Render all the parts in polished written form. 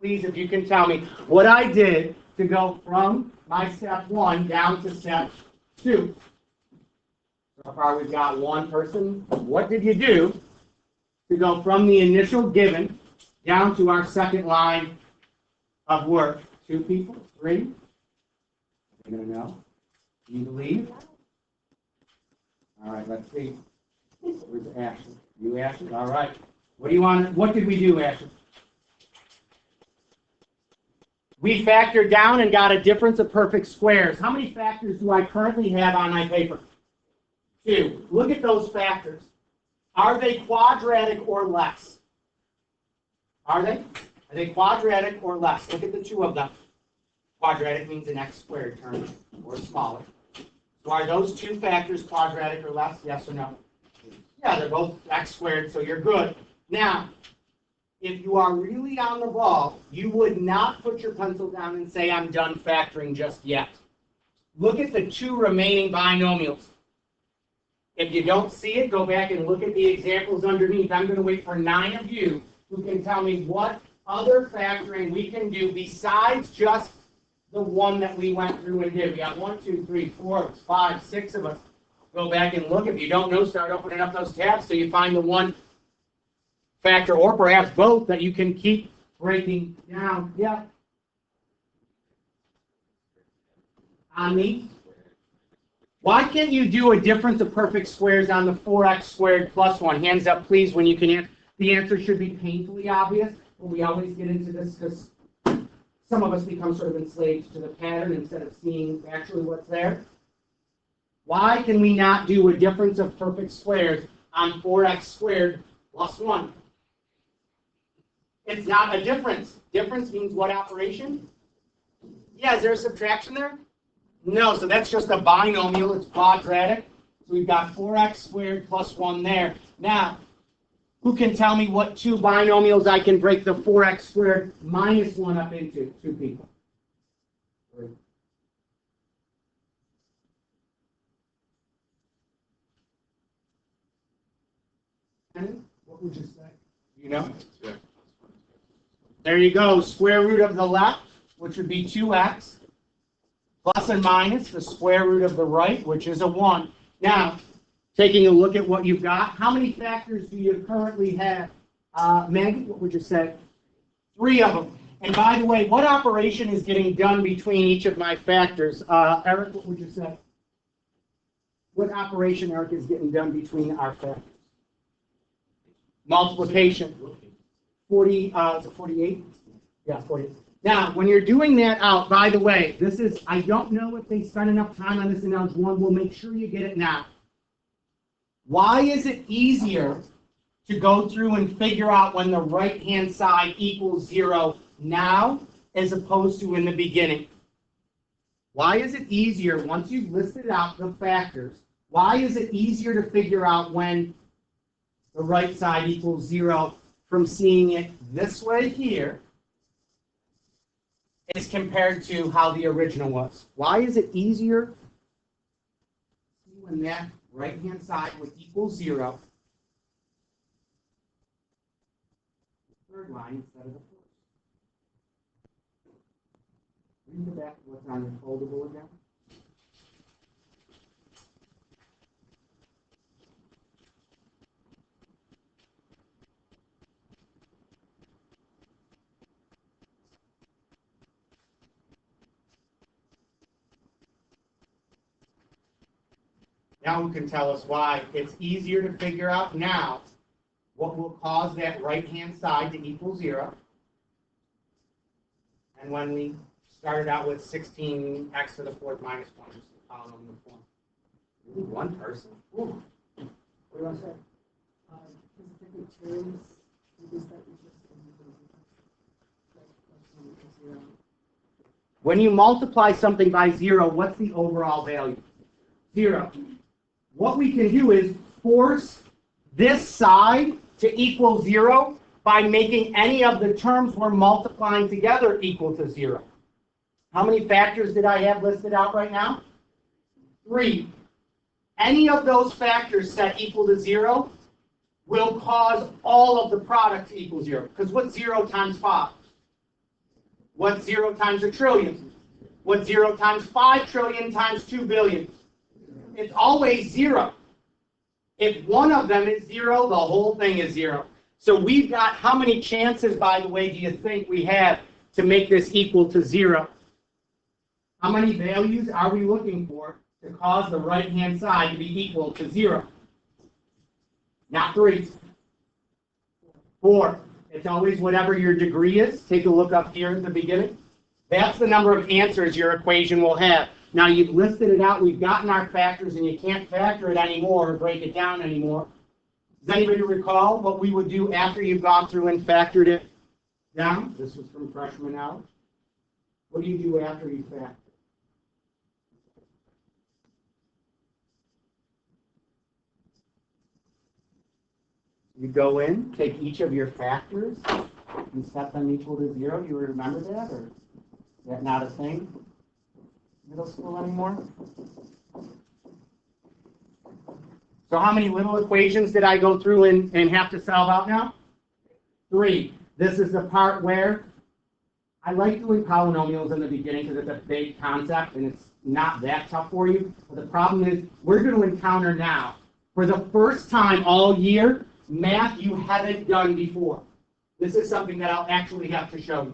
please, if you can tell me what I did to go from my step 1 down to step 2. So far we've got one person. What did you do to go from the initial given down to our second line of work? 2 people? 3? You're going to know? Do you believe? All right, let's see. Where's Ashley? You, Ashley? All right. What do you want? What did we do, Ashley? We factored down and got a difference of perfect squares. How many factors do I currently have on my paper? 2. Look at those factors. Are they quadratic or less? Are they? Are they quadratic or less? Look at the 2 of them. Quadratic means an x squared term or smaller. So are those 2 factors quadratic or less? Yes or no? Yeah, they're both x squared, so you're good. Now, if you are really on the ball, you would not put your pencil down and say, I'm done factoring just yet. Look at the 2 remaining binomials. If you don't see it, go back and look at the examples underneath. I'm going to wait for 9 of you who can tell me what other factoring we can do besides just the one that we went through and did. We got 1, 2, 3, 4, 5, 6 of us. Go back and look. If you don't know, start opening up those tabs so you find the one factor, or perhaps both, that you can keep breaking down. Yeah. On me? Why can't you do a difference of perfect squares on the 4x squared plus 1? Hands up, please, when you can answer. The answer should be painfully obvious, but we always get into this because some of us become sort of enslaved to the pattern instead of seeing actually what's there. Why can we not do a difference of perfect squares on 4x squared plus 1? It's not a difference. Difference means what operation? Yeah, is there a subtraction there? No, so that's just a binomial. It's quadratic. So we've got 4x squared plus 1 there. Now, who can tell me what 2 binomials I can break the 4x squared minus 1 up into? 2 people. 3. What would you say? You know? There you go. Square root of the left, which would be 2x, plus and minus the square root of the right, which is a 1. Now, taking a look at what you've got, how many factors do you currently have? Maggie, what would you say? 3 of them. And by the way, what operation is getting done between each of my factors? Eric, what would you say? What operation, Eric, is getting done between our factors? Multiplication. 40, is it 48? Yeah, 48. Now, when you're doing that out, by the way, this is, I don't know if they spent enough time on this in Algebra 1. We'll make sure you get it now. Why is it easier to go through and figure out when the right-hand side equals 0 now as opposed to in the beginning? Why is it easier, once you've listed out the factors, why is it easier to figure out when the right side equals 0 from seeing it this way here as compared to how the original was? Why is it easier when that right-hand side would equal 0, the third line instead of the fourth? Read back to what's on your foldable again. Now who can tell us why it's easier to figure out now what will cause that right-hand side to equal 0? And when we started out with 16x to the 4th minus 1, just the polynomial form. Really, one person? Ooh. What do you want to say? Different terms. When you multiply something by 0, what's the overall value? 0. What we can do is force this side to equal 0 by making any of the terms we're multiplying together equal to 0. How many factors did I have listed out right now? 3. Any of those factors set equal to 0 will cause all of the product to equal 0. Because what's 0 times 5? What's 0 times a trillion? What's 0 times 5 trillion times 2 billion? It's always 0. If one of them is 0, the whole thing is 0. So we've got, how many chances, by the way, do you think we have to make this equal to 0? How many values are we looking for to cause the right-hand side to be equal to 0? Not 3. 4. It's always whatever your degree is. Take a look up here at the beginning. That's the number of answers your equation will have. Now you've listed it out. We've gotten our factors, and you can't factor it anymore or break it down anymore. Does anybody recall what we would do after you've gone through and factored it down? This was from freshman hours. What do you do after you factor? You go in, take each of your factors, and set them equal to 0. You remember that, or is that not a thing? Middle school anymore? So how many little equations did I go through and have to solve out now? 3. This is the part where I like doing polynomials in the beginning because it's a big concept and it's not that tough for you. But the problem is we're going to encounter now, for the first time all year, math you haven't done before. This is something that I'll actually have to show you.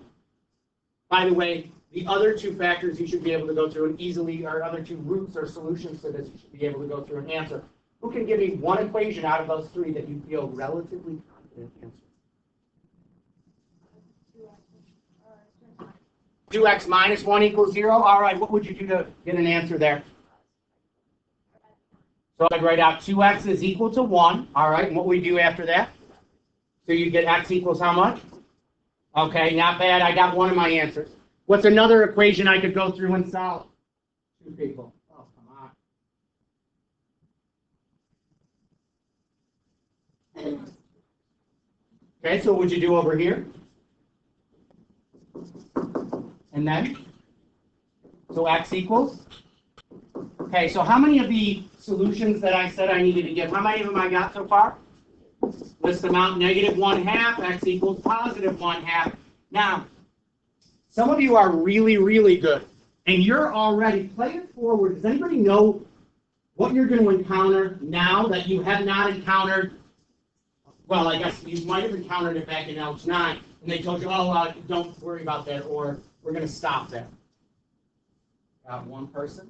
By the way, the other 2 factors you should be able to go through and easily, or other 2 roots or solutions to this, you should be able to go through and answer. Who can give me one equation out of those 3 that you feel relatively confident answering? 2x minus 1 equals 0. All right, what would you do to get an answer there? So I'd write out 2x is equal to 1. All right, and what we do after that? So you get x equals how much? Okay, not bad. I got one of my answers. What's another equation I could go through and solve? 2 people. Oh, come on. Okay, so what would you do over here? And then? So x equals? Okay, so how many of the solutions that I said I needed to give, how many of them I got so far? List them out, -1/2, x equals +1/2. Now, some of you are really, really good, and you're already, play it forward. Does anybody know what you're going to encounter now that you have not encountered? Well, I guess you might have encountered it back in Algebra 9, and they told you, oh, don't worry about that, or we're going to stop there. Got one person.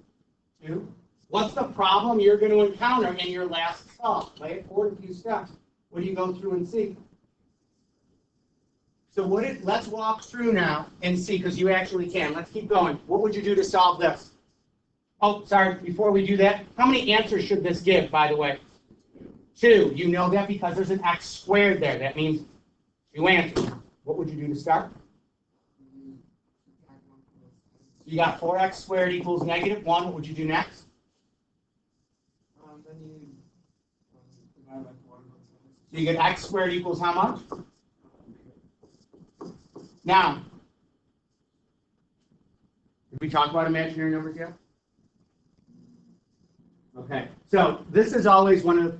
2. What's the problem you're going to encounter in your last solve? Play it forward a few steps. What do you go through and see? So let's walk through now and see, because you actually can. Let's keep going. What would you do to solve this? Oh, sorry, before we do that, how many answers should this give, by the way? 2. You know that because there's an x squared there. That means 2 answers. What would you do to start? You got 4x squared equals -1. What would you do next? Then you divide by 4. So you get x squared equals how much? Now, did we talk about imaginary numbers yet? Okay, so this is always one of,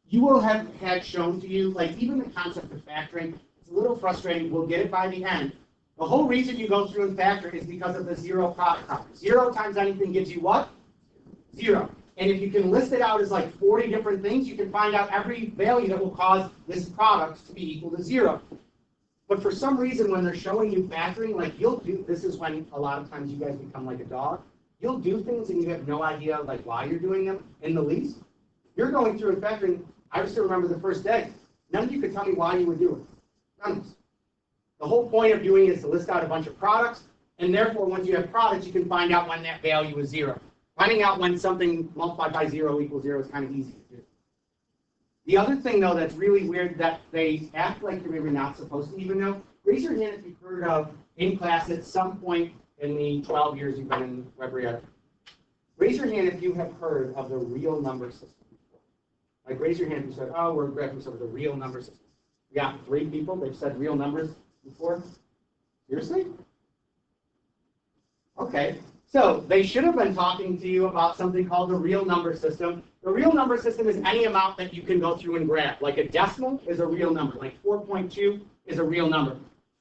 you will have had shown to you, like even the concept of factoring, it's a little frustrating, we'll get it by the end. The whole reason you go through and factor is because of the 0 product property. 0 times anything gives you what? 0. And if you can list it out as like 40 different things, you can find out every value that will cause this product to be equal to 0. But for some reason, when they're showing you factoring, like you'll do, this is when a lot of times you guys become like a dog. You'll do things and you have no idea like why you're doing them in the least. You're going through and factoring. I still remember the first day. None of you could tell me why you were doing it. None of us. The whole point of doing it is to list out a bunch of products, and therefore once you have products, you can find out when that value is 0. Finding out when something multiplied by 0 equals 0 is kind of easy to do. The other thing, though, that's really weird that they act like you're maybe not supposed to even know, raise your hand if you've heard of in class at some point in the 12 years you've been in Webrietta. Raise your hand if you have heard of the real number system. Like raise your hand if you said, oh, we're graphing over the real number system. We got 3 people, they've said real numbers before. Seriously? Okay. So they should have been talking to you about something called the real number system. The real number system is any amount that you can go through and graph. Like a decimal is a real number. Like 4.2 is a real number.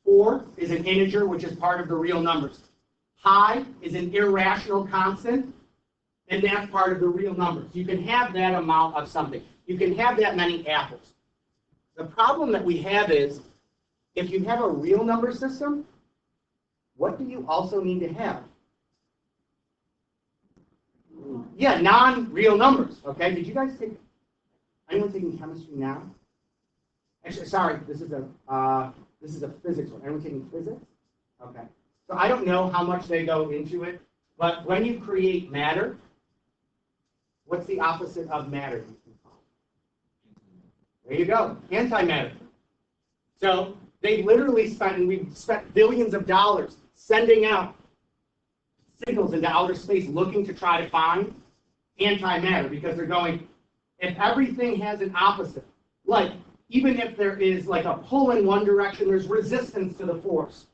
4 is an integer, which is part of the real numbers. Pi is an irrational constant, and that's part of the real numbers. You can have that amount of something. You can have that many apples. The problem that we have is, if you have a real number system, what do you also need to have? Yeah, non-real numbers. Okay, did you guys take? Anyone taking chemistry now? Actually, sorry, this is a physics one. Anyone taking physics? Okay. So I don't know how much they go into it, but when you create matter, what's the opposite of matter? There you go, antimatter. So they literally spent, and we've spent billions of dollars sending out signals into outer space looking to try to find antimatter, because they're going, if everything has an opposite, like even if there is like a pull in one direction, there's resistance to the force.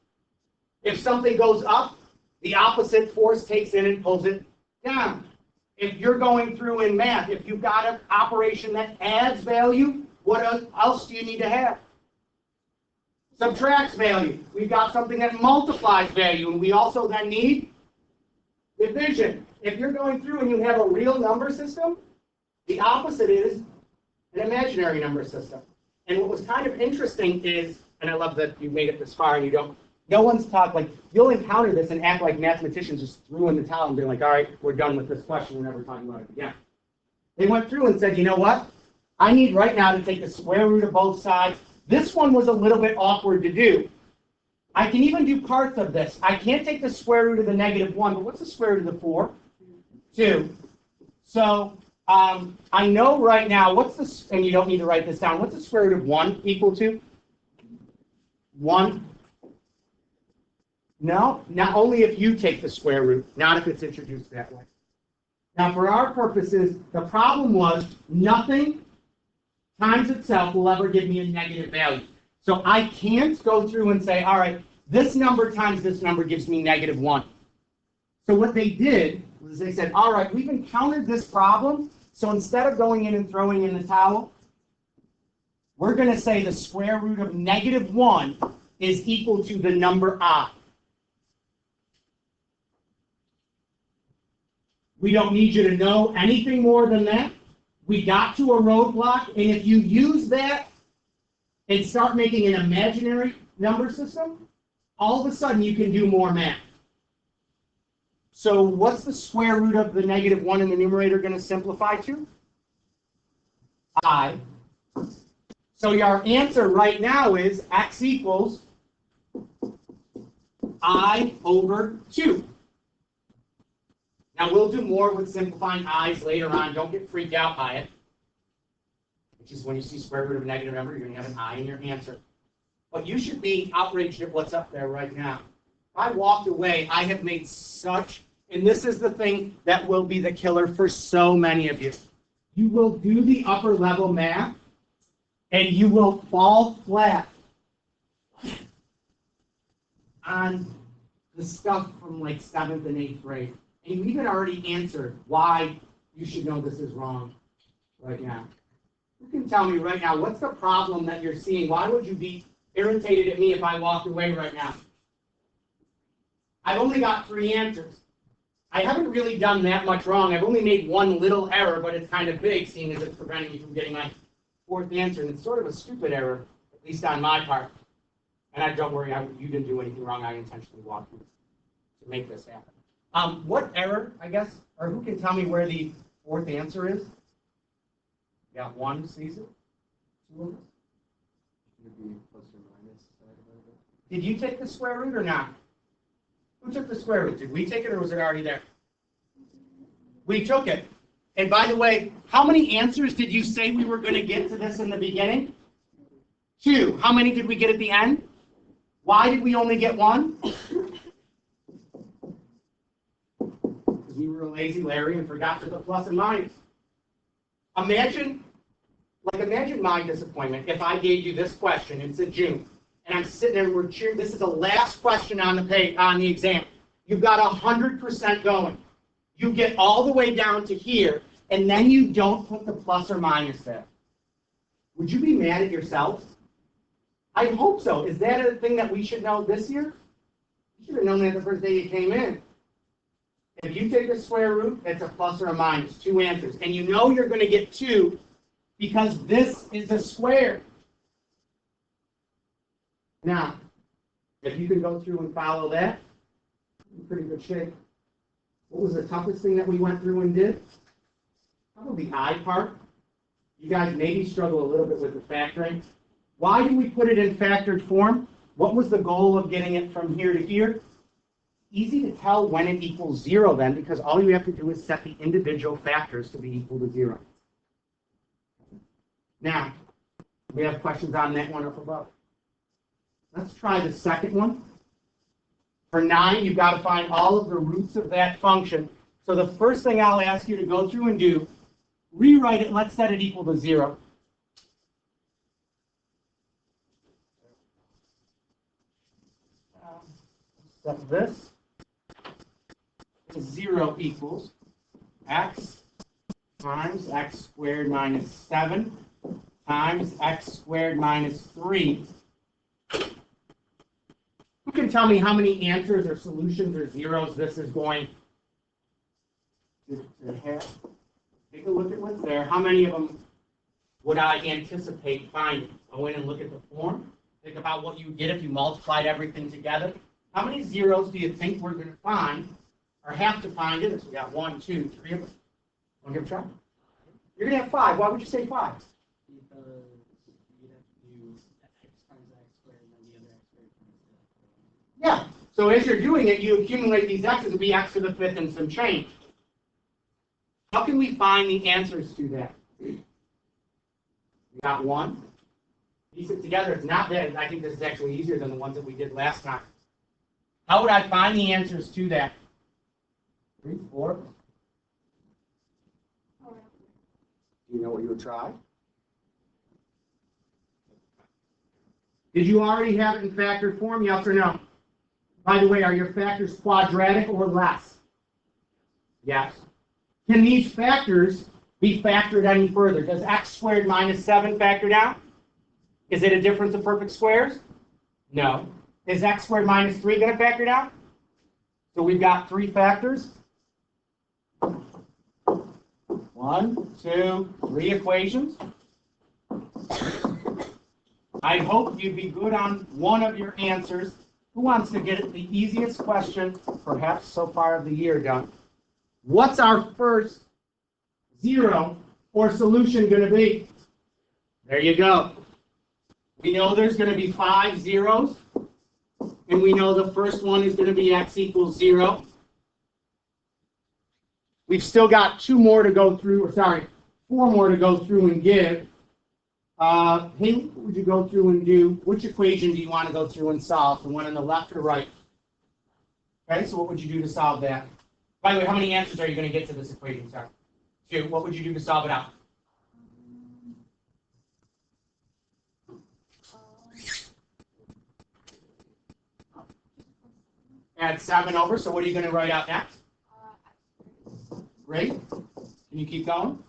If something goes up, the opposite force takes in and pulls it down. If you're going through in math, if you've got an operation that adds value, what else do you need to have? Subtracts value. We've got something that multiplies value, and we also then need division. If you're going through and you have a real number system, the opposite is an imaginary number system. And what was kind of interesting is, and I love that you made it this far and you don't, no one's talked, like, you'll encounter this and act like mathematicians just threw in the towel and be like, all right, we're done with this question, we're never talking about it again. They went through and said, you know what? I need right now to take the square root of both sides. This one was a little bit awkward to do. I can even do parts of this. I can't take the square root of the -1, but what's the square root of the 4? 2. So I know right now, what's this, and you don't need to write this down, what's the square root of 1 equal to? 1. No, not only if you take the square root, not if it's introduced that way. Now, for our purposes, the problem was nothing times itself will ever give me a negative value. So I can't go through and say, all right, this number times this number gives me -1. So what they did was they said, all right, we've encountered this problem, so instead of going in and throwing in the towel, we're going to say the square root of -1 is equal to the number I. We don't need you to know anything more than that. We got to a roadblock, and if you use that and start making an imaginary number system, all of a sudden you can do more math. So what's the square root of the -1 in the numerator going to simplify to? I. So your answer right now is x equals I over 2. Now, we'll do more with simplifying i's later on. Don't get freaked out by it. Which is when you see square root of a negative number, you're going to have an I in your answer. But you should be outraged at what's up there right now. If I walked away, I have made such, and this is the thing that will be the killer for so many of you. You will do the upper level math, and you will fall flat on the stuff from like 7th and 8th grade. And you even already answered why you should know this is wrong right now. You can tell me right now, what's the problem that you're seeing? Why would you be irritated at me if I walked away right now? I've only got 3 answers. I haven't really done that much wrong. I've only made one little error, but it's kind of big, seeing as it's preventing me from getting my 4th answer. And it's sort of a stupid error, at least on my part. And don't worry, you didn't do anything wrong. I intentionally walked you to make this happen. What error, I guess, or who can tell me where the 4th answer is? Yeah, 1 sees it. 2 of us. Did you take the square root or not? Who took the square root? Did we take it or was it already there? We took it. And by the way, how many answers did you say we were going to get to this in the beginning? 2. How many did we get at the end? Why did we only get 1? We were a lazy Larry and forgot to put plus and minus. Imagine my disappointment if I gave you this question. It's in June, and I'm sitting there and we're cheering. This is the last question on the exam. You've got 100% going. You get all the way down to here, and then you don't put the plus or minus there. Would you be mad at yourself? I hope so. Is that a thing that we should know this year? You should have known that the first day you came in. If you take the square root, it's a plus or a minus, 2 answers. And you know you're going to get 2 because this is a square. Now, if you can go through and follow that, you're in pretty good shape. What was the toughest thing that we went through and did? Probably the I part. You guys maybe struggle a little bit with the factoring. Why do we put it in factored form? What was the goal of getting it from here to here? Easy to tell when it equals 0 then, because all you have to do is set the individual factors to be equal to 0. Now, we have questions on that one up above. Let's try the second one. For 9, you've got to find all of the roots of that function. So the first thing I'll ask you to go through and do, rewrite it, let's set it equal to 0. Set this. 0 equals x times x squared minus 7 times x squared minus 3. Who can tell me how many answers or solutions or zeros this is going to have? Take a look at what's there. How many of them would I anticipate finding? Go in and look at the form. Think about what you would get if you multiplied everything together. How many zeros do you think we're going to find or have to find in this? We got 1, 2, 3 of them. Want to give it a try? You're going to have 5. Why would you say 5? Because you'd have to do x times x squared and then the other x squared times x. Yeah. So as you're doing it, you accumulate these x's to be x to the 5th and some change. How can we find the answers to that? We got 1. Piece it together. It's not bad. I think this is actually easier than the ones that we did last time. How would I find the answers to that? 3, 4. Do you know what you would try? Did you already have it in factored form, yes or no? By the way, are your factors quadratic or less? Yes. Can these factors be factored any further? Does x squared minus 7 factor down? Is it a difference of perfect squares? No. Is x squared minus 3 going to factor down? So we've got 3 factors. 1, 2, 3 equations. I hope you'd be good on one of your answers. Who wants to get the easiest question, perhaps so far of the year, done? What's our first zero or solution going to be? There you go. We know there's going to be 5 zeros, and we know the first one is going to be x equals 0. We've still got 2 more to go through, or sorry, 4 more to go through and give. Hey, what would you go through and do? Which equation do you want to go through and solve? The one on the left or right? Okay, so what would you do to solve that? By the way, how many answers are you going to get to this equation? Sorry. 2. What would you do to solve it out? Add 7 over, so what are you going to write out next? Great. Can you keep going?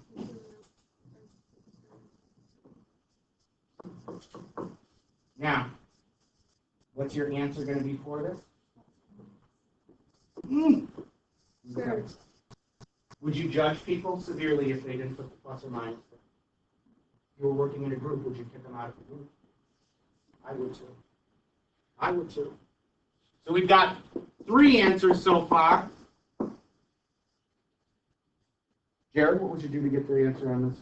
Now, what's your answer going to be for this? Okay. Would you judge people severely if they didn't put the plus or minus? If you were working in a group, would you kick them out of the group? I would too. I would too. So we've got 3 answers so far. Jared, what would you do to get the answer on this?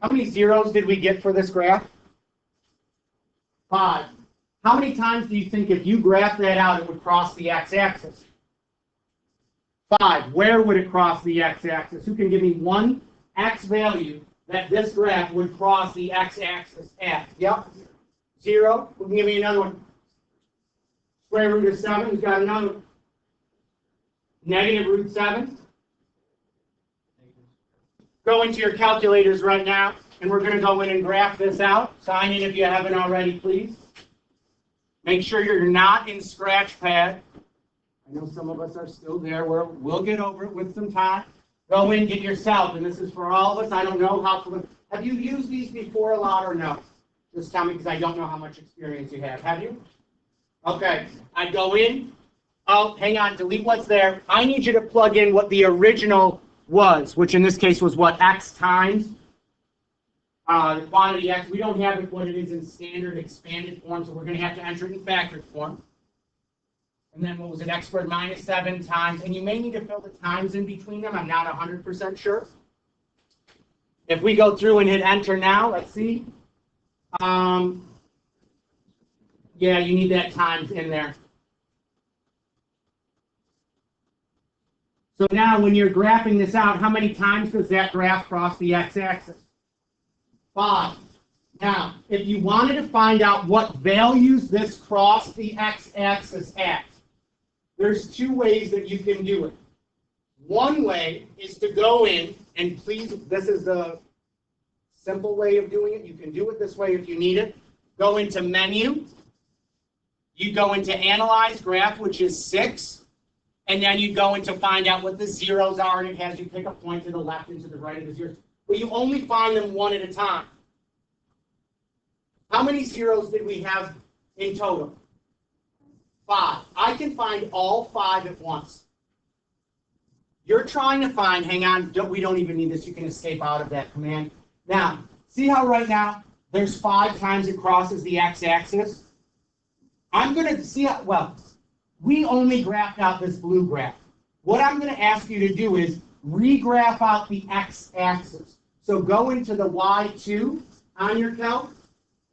How many zeros did we get for this graph? 5. How many times do you think if you graph that out, it would cross the x-axis? 5. Where would it cross the x-axis? Who can give me one x value that this graph would cross the x-axis at? Yep. 0. Who can give me another one? Square root of 7. Who's got another one? Negative root 7. Go into your calculators right now, and we're going to go in and graph this out. Sign in if you haven't already, please. Make sure you're not in Scratchpad. I know some of us are still there. We'll get over it with some time. Go in, get yourself, and this is for all of us. I don't know how to. Have you used these before a lot or no? Just tell me because I don't know how much experience you have. Have you? Okay. I go in. Oh, hang on. Delete what's there. I need you to plug in what the original was, which in this case was what? X times the quantity X. We don't have it what it is in standard expanded form, so we're going to have to enter it in factored form. And then what was it? X squared minus 7 times. And you may need to fill the times in between them. I'm not 100% sure. If we go through and hit enter now, let's see. Yeah, you need that times in there. So now when you're graphing this out, how many times does that graph cross the x-axis? 5. Now, if you wanted to find out what values this cross the x-axis at, there's 2 ways that you can do it. One way is to go in, and please, this is the simple way of doing it. You can do it this way if you need it. Go into Menu. You go into Analyze Graph, which is 6. And then you go into find out what the zeros are, and it has you pick a point to the left and to the right of the zeros. But you only find them one at a time. How many zeros did we have in total? 5. I can find all 5 at once. You're trying to find, hang on, we don't even need this. You can escape out of that command. Now, see how right now there's 5 times it crosses the x-axis? I'm going to see, well, we only graphed out this blue graph. What I'm going to ask you to do is regraph out the x-axis. So go into the y2 on your calc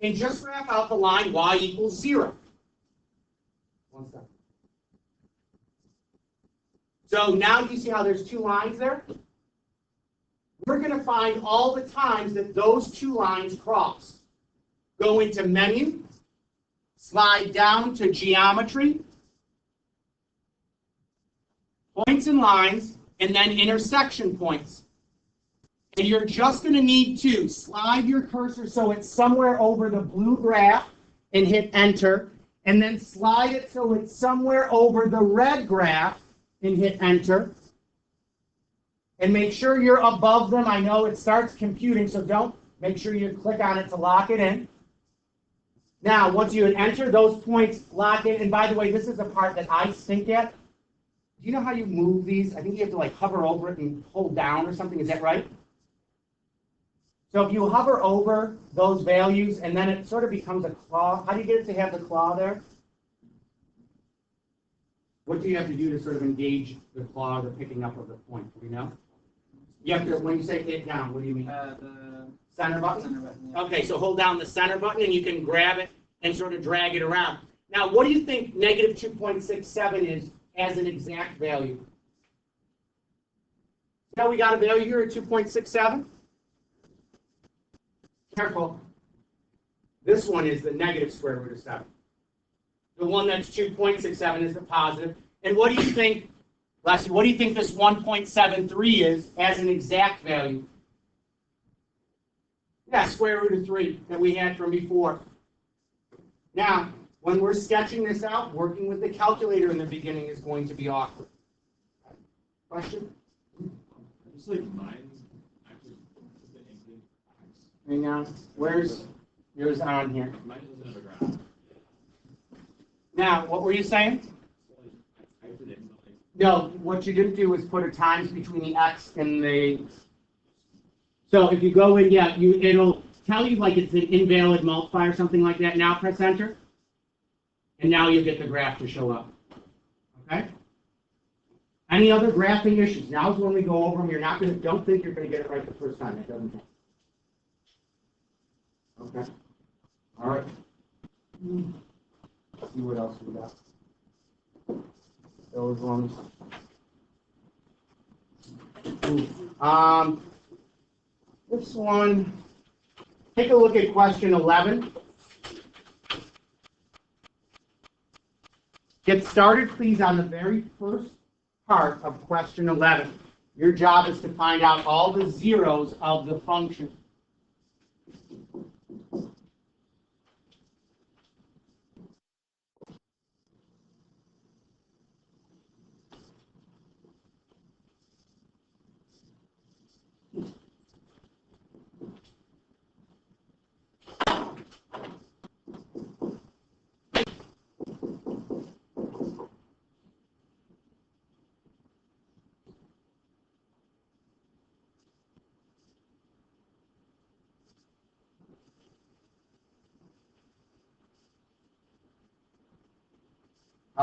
and just graph out the line y equals 0. One second. So now you see how there's 2 lines there? We're going to find all the times that those 2 lines cross. Go into Menu, slide down to Geometry, Points and Lines, and then Intersection Points. And you're just going to need to slide your cursor so it's somewhere over the blue graph and hit Enter, and then slide it so it's somewhere over the red graph and hit Enter. And make sure you're above them. I know it starts computing, so don't. Make sure you click on it to lock it in. Now, once you hit Enter, those points lock in. And by the way, this is the part that I stink at. Do you know how you move these? I think you have to like hover over it and hold down or something. Is that right? So if you hover over those values and then it sort of becomes a claw. How do you get it to have the claw there? What do you have to do to sort of engage the claw, the picking up of the point? Do you know? You have to, when you say hit down, what do you mean? The center button? Center button, yeah. Okay, so hold down the center button and you can grab it and sort of drag it around. Now, what do you think negative 2.67 is as an exact value? Now we got a value here at 2.67. Careful. This one is the negative square root of 7. The one that's 2.67 is the positive. And what do you think, Leslie, what do you think this 1.73 is as an exact value? Yeah, square root of 3 that we had from before. Now, when we're sketching this out, working with the calculator in the beginning is going to be awkward. Question? Just like mine, actually, Hang on. Where's yours on here? mine doesn't have a graph. Now, what were you saying? I typed it in, but like, No, what you didn't do is put a times between the x and the. So if you go in, yeah, it'll tell you like it's an invalid multiply or something like that. Now press enter, and now you'll get the graph to show up. Okay. Any other graphing issues? Now's when we go over them. You're not going to. Don't think you're going to get it right the first time. It doesn't. Okay. All right. Let's see what else we got. Those ones. This one. Take a look at question 11. Get started, please, on the very first part of question 11. Your job is to find out all the zeros of the function.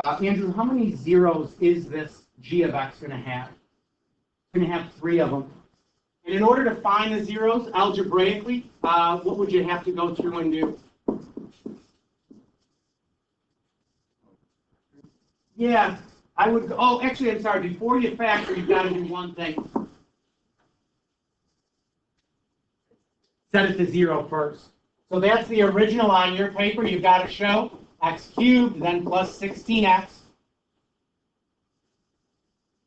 Andrew, how many zeros is this g of x going to have? It's going to have 3 of them. And in order to find the zeros algebraically, what would you have to go through and do? Yeah, I would, oh, actually, I'm sorry, before you factor, you've got to do one thing. Set it to 0 first. So that's the original on your paper. You've got to show x cubed, then plus 16x.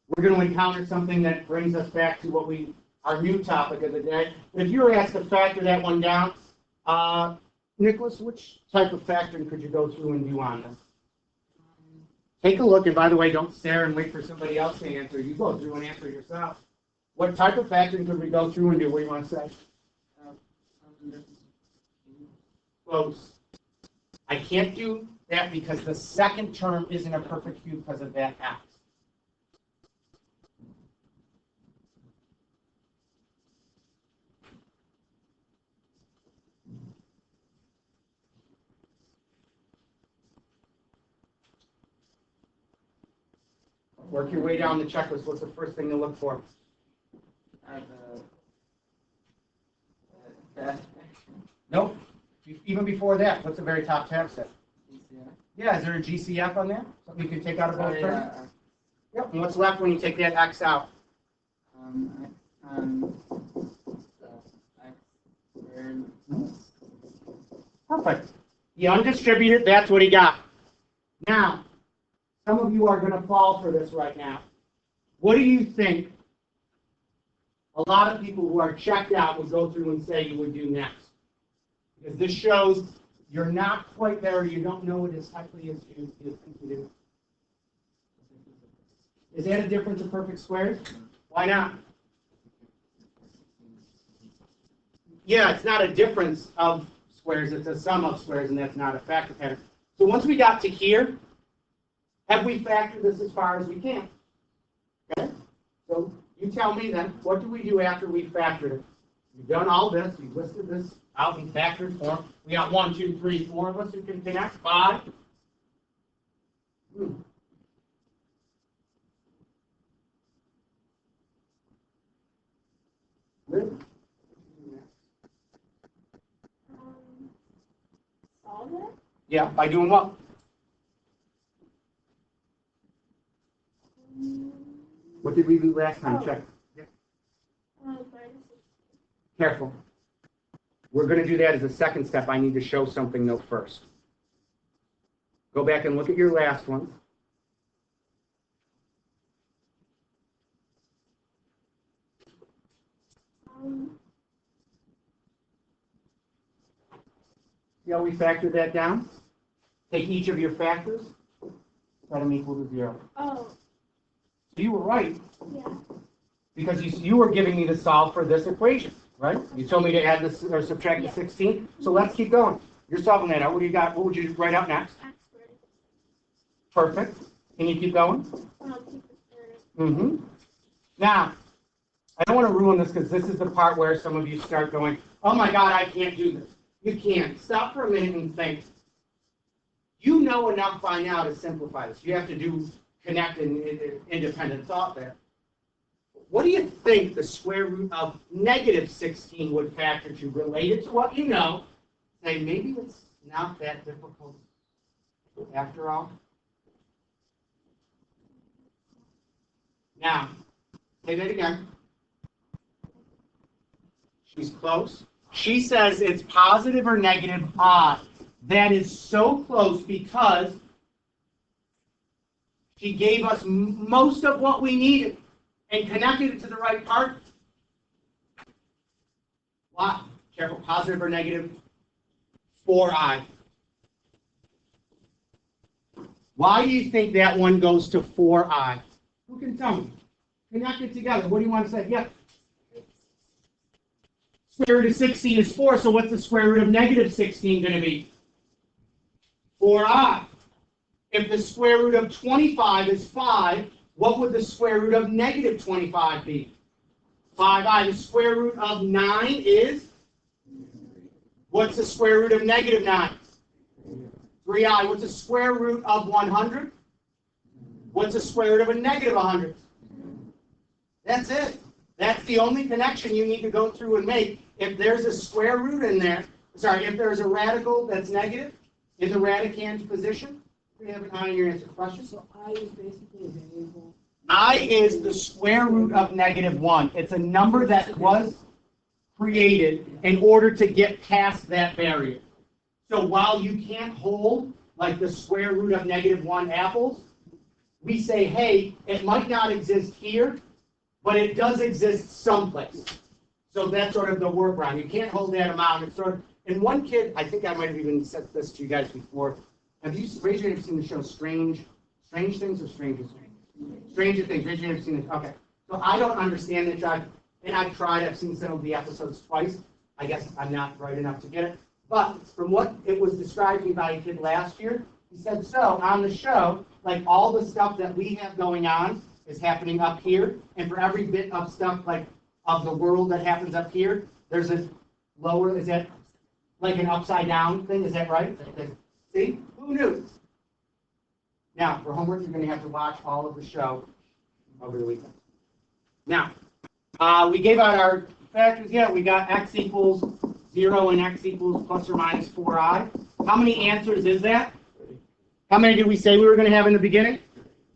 We're going to encounter something that brings us back to our new topic of the day. But if you were asked to factor that one down, Nicholas, which type of factoring could you go through and do on this? Take a look, and by the way, don't stare and wait for somebody else to answer. You go through and answer yourself. What type of factoring could we go through and do? What do you want to say? Close. I can't do that because the second term isn't a perfect cube because of that x. Work your way down the checklist. What's the first thing to look for? Nope. Even before that, what's the very top tab set? Yeah, is there a GCF on there? Something you can take out of both terms? Yep. And what's left when you take that x out? Perfect. You undistributed, that's what he got. Now, some of you are going to fall for this right now. What do you think a lot of people who are checked out would go through and say you would do next? Because this shows you're not quite there, you don't know it as tightly as you think you do. Is that a difference of perfect squares? Why not? Yeah, it's not a difference of squares, it's a sum of squares, and that's not a factor pattern. So once we got to here, have we factored this as far as we can? Okay? So you tell me then, what do we do after we factored it? We've done all this, we've listed this out in factored form. We got 1, 2, 3, 4 of us who can connect. 5. Good. Solve it? Yeah, by doing what? What did we do last time? Check. Careful. We're going to do that as a second step. I need to show something though first. Go back and look at your last one. See how we factored that down? Take each of your factors, let them equal to 0. Oh, So you were right, yeah. because you were giving me the solve for this equation, right? You told me to add this or subtract the 16. So let's keep going. You're solving that out. What do you got? What would you write out next? X squared. Perfect. Can you keep going? Keep it Now, I don't want to ruin this because this is the part where some of you start going, oh my God, I can't do this. You can't. Stop for a minute and think. You know enough by now to simplify this. You have to do connect and independent thought there. What do you think the square root of negative 16 would factor to? Related to what you know, say maybe it's not that difficult after all. Now, say that again. She's close. She says it's positive or negative odd. That is so close because she gave us most of what we needed and connected it to the right part. Wow. Careful, positive or negative? 4i. Why do you think that one goes to 4i? Who can tell me? Connect it together. What do you want to say? Yeah. Square root of 16 is 4, so what's the square root of negative 16 going to be? 4i. If the square root of 25 is 5, what would the square root of negative 25 be? 5i. The square root of 9 is? What's the square root of negative 9? 3i. What's the square root of 100? What's the square root of a negative 100? That's it. That's the only connection you need to go through and make. If there's a square root in there, sorry, if there's a radical that's negative in the radicand's position, we have an I in your answer. Question? So I is basically a variable. I is the square root of -1. It's a number that was created in order to get past that barrier. So while you can't hold like the square root of -1 apples, we say, hey, it might not exist here, but it does exist someplace. So that's sort of the workaround. You can't hold that amount. It's sort of, and one kid, I think I might have even said this to you guys before. Have you raised your hand if you've seen the show Strange Things or Stranger Things? Stranger Things. Raise your hand if you've seen it. Okay. So I don't understand it, and I've tried. I've seen some of the episodes twice. I guess I'm not bright enough to get it. But from what it was described to me by a kid last year, he said, so on the show, like all the stuff that we have going on is happening up here, and for every bit of stuff like of the world that happens up here, there's a lower, is that like an upside down thing? Is that right? See? Who knew? Now, for homework, you're going to have to watch all of the show over the weekend. Now, we gave out our factors. Yeah, we got x equals 0 and x equals plus or minus 4i. How many answers is that? How many did we say we were going to have in the beginning?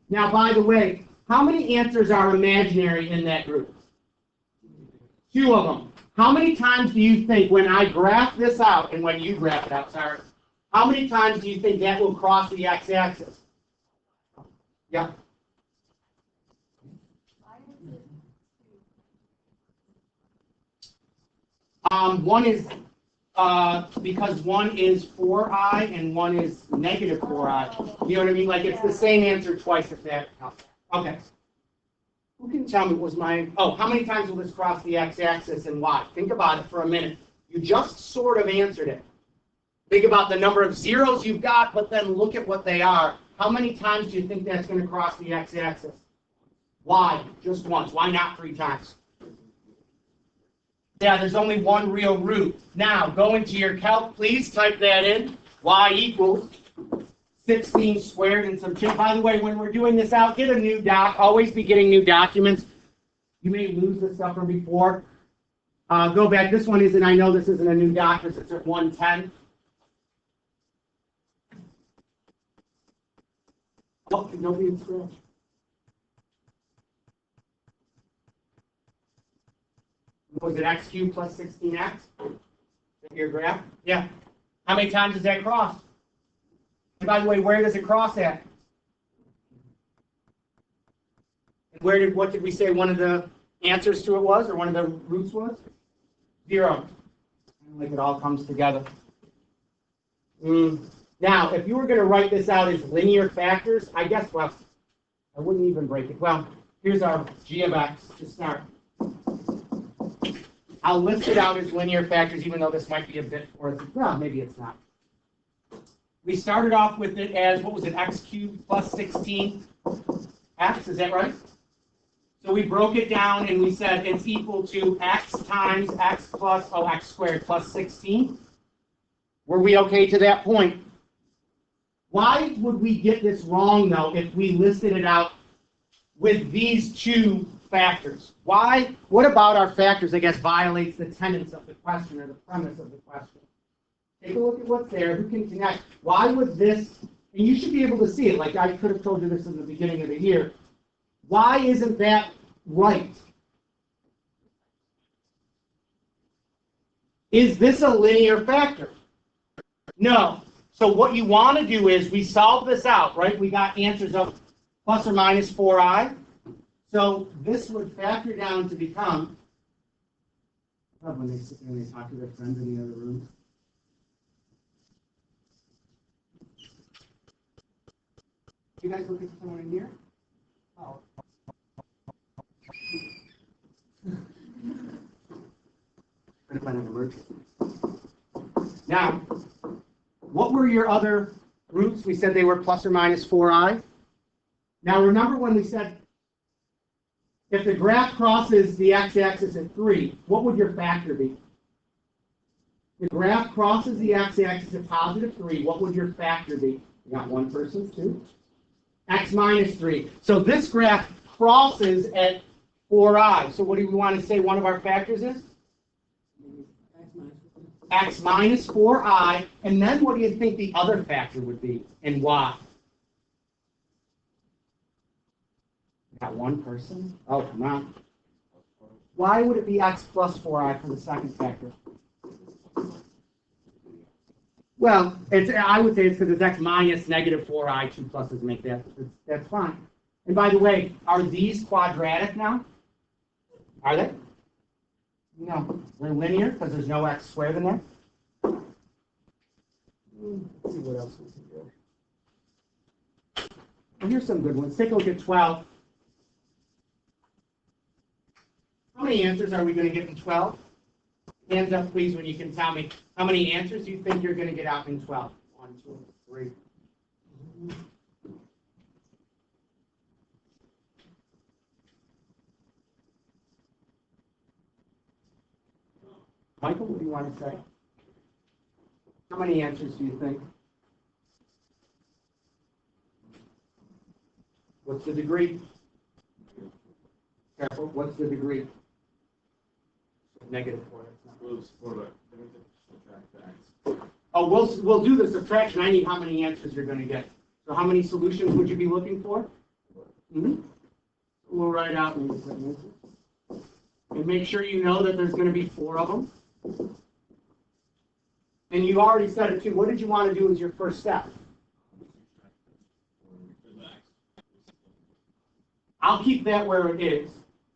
Now, by the way, how many answers are imaginary in that group? 2 of them. How many times do you think when I graph this out, and when you graph it out, sorry, how many times do you think that will cross the x-axis? Yeah. One is because one is 4i and one is negative 4i. You know what I mean? Like it's the same answer twice if that helps. Okay. Who can tell me was my, oh, how many times will this cross the x-axis and why? Think about it for a minute. You just sort of answered it. Think about the number of zeros you've got, but then look at what they are. How many times do you think that's going to cross the x-axis? Why? Just once. Why not 3 times? Yeah, there's only one real root. Now, go into your calc, please. Type that in. Y equals 16 squared and some change. By the way, when we're doing this out, get a new doc. Always be getting new documents. You may lose the stuff from before. Go back. This one isn't, I know this isn't a new doc. It's at 110. Oh, nobody in scratch. Was it x cubed plus 16x? Your graph? Yeah. How many times does that cross? And by the way, where does it cross at? What did we say one of the answers to it was, or one of the roots was? 0. Like it all comes together. Now, if you were going to write this out as linear factors, I guess, well, I wouldn't even break it. Well, here's our g of x to start. I'll list it out as linear factors, even though this might be a bit, or well, maybe it's not. We started off with it as, what was it, x cubed plus 16x, is that right? So we broke it down and we said it's equal to x times x plus, x squared plus 16. Were we okay to that point? Why would we get this wrong, though, if we listed it out with these 2 factors? Why? What about our factors, I guess, violates the tenets of the question or the premise of the question? Take a look at what's there. Who can connect? Why would this, and you should be able to see it, like I could have told you this in the beginning of the year. Why isn't that right? Is this a linear factor? No. So what you want to do is we solve this out, right? We got answers of plus or minus 4i. So this would factor down to become, I love when they sit there and they talk to their friends in the other room. You guys looking for someone in here? Oh. Could have been an emergency. Now, what were your other roots? We said they were plus or minus 4i. Now remember when we said if the graph crosses the x-axis at 3, what would your factor be? The graph crosses the x-axis at positive 3, what would your factor be? You got one person, 2. x minus 3. So this graph crosses at 4i. So what do we want to say one of our factors is? X minus 4i. And then what do you think the other factor would be? And why? Got one person? Oh, come on. Why would it be x plus 4i for the second factor? Well, I would say it's because it's x minus negative 4i, 2 pluses make that. That's fine. And by the way, are these quadratic now? Are they? No. They're linear because there's no x squared in there. Let's see what else we can do. Well, here's some good ones. Take a look at 12. How many answers are we going to get in 12? Hands up, please, when you can tell me how many answers you think you're going to get out in 12. 1, 2, 3. Michael, what do you want to say? How many answers do you think? What's the degree? Careful. What's the degree? Negative 4. Oh, we'll do the subtraction. I need how many answers you're going to get. So how many solutions would you be looking for? We'll write out and make sure you know that there's going to be 4 of them. And you already said it too. What did you want to do as your first step? I'll keep that where it is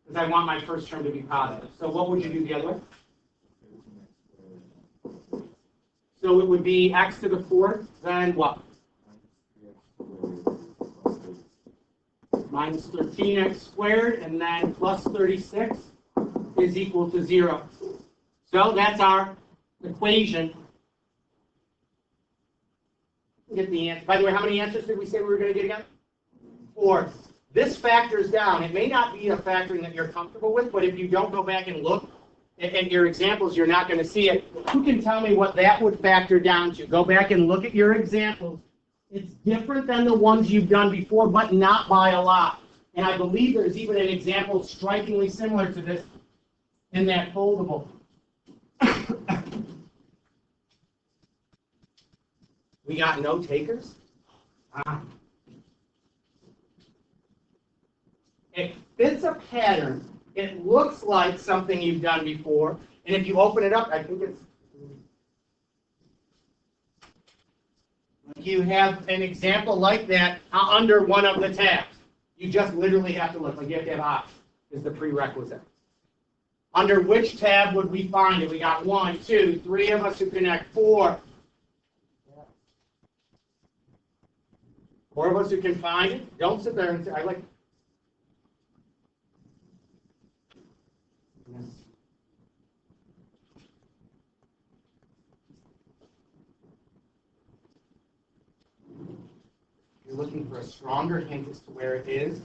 because I want my first term to be positive. So what would you do the other way? So it would be x to the 4th, then what? Minus 13x squared, and then plus 36 is equal to 0. So that's our equation. Get the answer. By the way, how many answers did we say we were going to get again? 4. This factors down. It may not be a factoring that you're comfortable with, but if you don't go back and look at your examples, you're not going to see it. Who can tell me what that would factor down to? Go back and look at your examples. It's different than the ones you've done before, but not by a lot. And I believe there's even an example strikingly similar to this in that foldable. We got no takers? It fits a pattern. It looks like something you've done before. And if you open it up, I think it's... You have an example like that under one of the tabs. You just literally have to look. Like you have to have options is the prerequisite. Under which tab would we find it? We got 1, 2, 3 of us who connect 4. 4 of us who can find it. Don't sit there and say, I like... You're looking for a stronger hint as to where it is.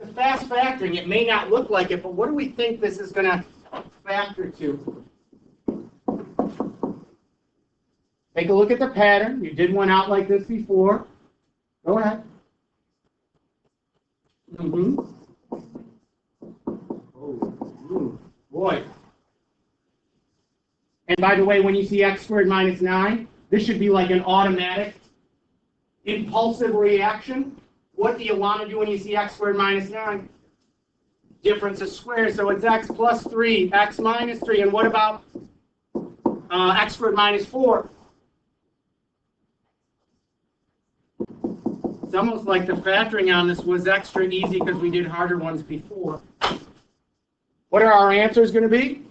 The fast factoring, it may not look like it, but what do we think this is going to factor to? Take a look at the pattern. You did one out like this before. Go ahead. Oh, boy. And by the way, when you see x squared minus 9, this should be like an automatic impulsive reaction. What do you want to do when you see x squared minus 9? Difference of squares. So it's x plus 3, x minus 3. And what about x squared minus 4? It's almost like the factoring on this was extra easy because we did harder ones before. What are our answers going to be?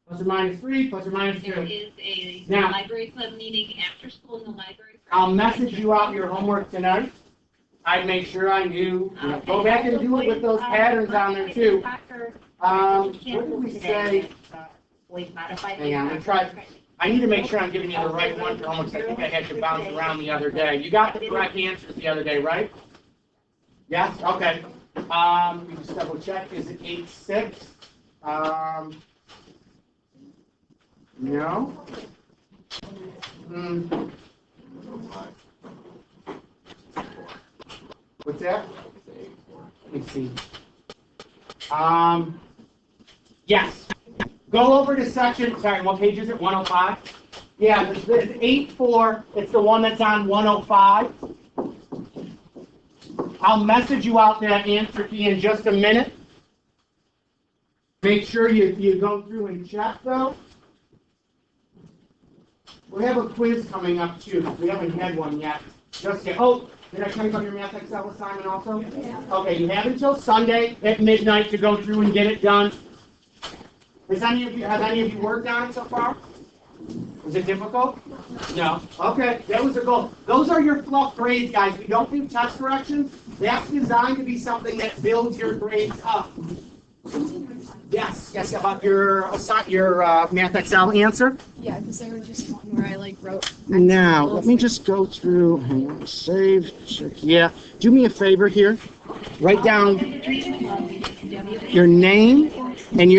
Plus or minus 3, plus or minus 2. There is a Now, library club meeting after school in the library. I'll message you out your homework tonight. I'd make sure I knew. Go back and do it with those patterns on there too. What did we say? Hang on, I need to make sure I'm giving you the right one for homework. I think I had you bounce around the other day. You got the correct answers the other day, right? Yes? Okay. We just double check. Is it 8-6? No. Hmm. What's that? Let me see. Yes. Go over to section, sorry, what page is it? 105? Yeah, it's 8-4. It's the one that's on 105. I'll message you out that answer key in just a minute. Make sure you go through and check, though. We have a quiz coming up, too. We haven't had one yet. Just yet. Oh, did I tell you about your Math Excel assignment also? Yeah. Okay, you have until Sunday at midnight to go through and get it done. Has any of you worked on it so far? Was it difficult? No. Okay, that was a goal. Those are your fluff grades, guys. We don't do test corrections. That's designed to be something that builds your grades up. Yes, about your Math Excel answer? Yeah, because there was just one where I like wrote. Now, let me just go through, hang on, save, check, yeah. Do me a favor here. Write down your name and